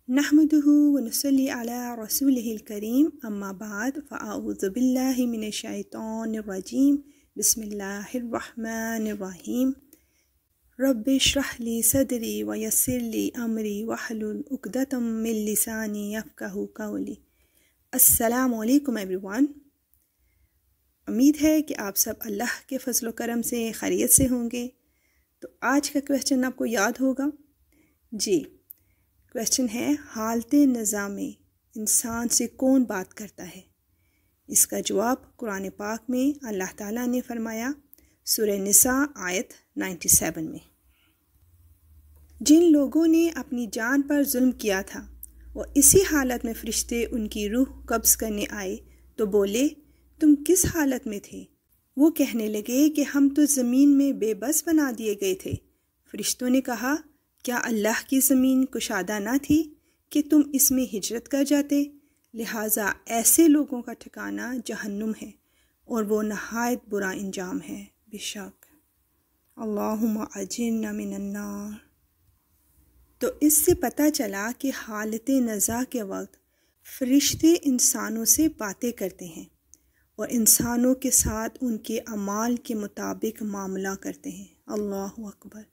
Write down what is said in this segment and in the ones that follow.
नहमदुहु व नुसल्ली अला रसूलिहिल करीम अम्मा बाद फ़अऊज़ु बिल्लाहि मिनश शैतानिर रजीम बिस्मिल्लाहिर रहमानिर रहीम रब्बि इश्रह ली सदरी व यस्सिर ली अमरी वहलुल उक़दतम मिन लिसानी यफ़क़हू क़ौली। अस्सलामु अलैकुम एवरीवन। उम्मीद है कि आप सब अल्लाह के फ़ज़ल व करम से खैरियत से होंगे। तो आज का क्वेश्चन आपको याद होगा जी। क्वेश्चन है, हालते नज़ा में इंसान से कौन बात करता है? इसका जवाब कुरान पाक में अल्लाह ताला ने फरमाया सूरह निसा आयत 97 में। जिन लोगों ने अपनी जान पर जुल्म किया था और इसी हालत में फरिश्ते उनकी रूह कब्ज़ करने आए तो बोले, तुम किस हालत में थे? वो कहने लगे कि हम तो ज़मीन में बेबस बना दिए गए थे। फरिश्तों ने कहा, क्या अल्लाह की ज़मीन कुशादा ना थी कि तुम इसमें हिजरत कर जाते? लिहाजा ऐसे लोगों का ठिकाना जहन्नुम है और वो नहायत बुरा इंजाम है। बेशक अल्लाहुम्मा अजिरना मिनन्नार। तो इससे पता चला कि हालत नज़ा के वक्त फरिश्ते इंसानों से बातें करते हैं और इंसानों के साथ उनके अमाल के मुताबिक मामला करते हैं। अल्लाहु अकबर।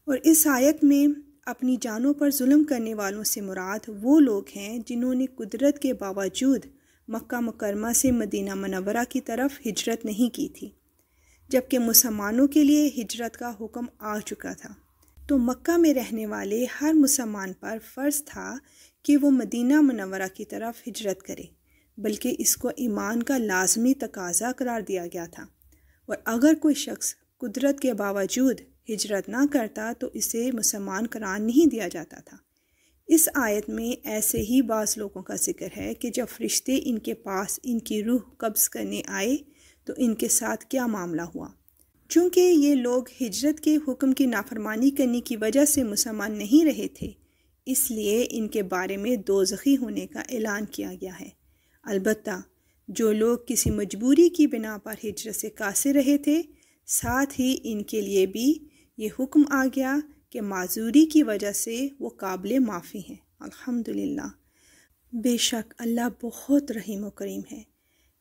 और इस आयत में अपनी जानों पर जुल्म करने वालों से मुराद वो लोग हैं जिन्होंने कुदरत के बावजूद मक्का मुकरमा से मदीना मनव्वरा की तरफ हिजरत नहीं की थी, जबकि मुसलमानों के लिए हिजरत का हुक्म आ चुका था। तो मक्का में रहने वाले हर मुसलमान पर फ़र्ज़ था कि वो मदीना मनव्वरा की तरफ हिजरत करे, बल्कि इसको ईमान का लाजमी तकाज़ा करार दिया गया था। और अगर कोई शख्स कुदरत के बावजूद हिजरत ना करता तो इसे मुसलमान करार नहीं दिया जाता था। इस आयत में ऐसे ही बाज़ लोगों का जिक्र है कि जब फरिश्ते इनके पास इनकी रूह कब्ज़ करने आए तो इनके साथ क्या मामला हुआ। चूँकि ये लोग हिजरत के हुक्म की नाफरमानी करने की वजह से मुसलमान नहीं रहे थे, इसलिए इनके बारे में दोज़खी होने का ऐलान किया गया है। अलबत्ता जो लोग किसी मजबूरी की बिना पर हिजरत से कासिर रहे थे, साथ ही इनके लिए भी ये हुक्म आ गया कि माजूरी की वजह से वो काबिल माफ़ी हैं। अल्हम्दुलिल्लाह। बेशक अल्लाह बहुत रहीम व करीम है।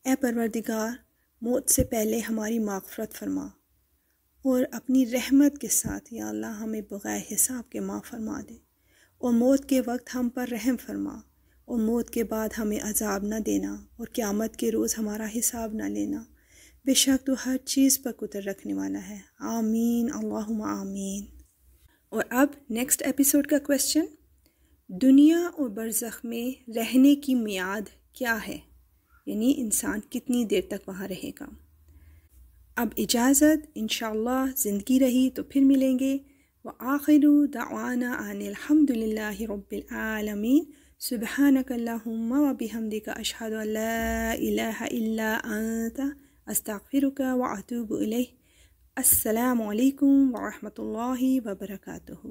ए परवरदिगार, मौत से पहले हमारी माग़फ़रत फरमा और अपनी रहमत के साथ या अल्लाह हमें बग़ैर हिसाब के माफ़ फरमा दे, और मौत के वक्त हम पर रहम फरमा, और मौत के बाद हमें अज़ाब न देना और क़यामत के रोज़ हमारा हिसाब न लेना। बेशक तो हर चीज़ पर कुदरत रखने वाला है। आमीन अल्लाहुम्मा आमीन। और अब नेक्स्ट एपिसोड का क्वेश्चन, दुनिया और बरज़ख में रहने की मियाद क्या है? यानी इंसान कितनी देर तक वहाँ रहेगा। अब इजाज़त, इंशाअल्लाह ज़िंदगी रही तो फिर मिलेंगे। व आखिरु दअवाना अनिल हम्दुलिल्लाहि रब्बिल आलमीन। सुब्हानक अल्लाहुम्मा व बिहम्दिका अशहदु अल्ला इलाहा इल्ला अंता अस्तगफिरुका व अतूबु इलैह। अस्सलामु अलैकुम व रहमतुल्लाहि व बरकातुहू।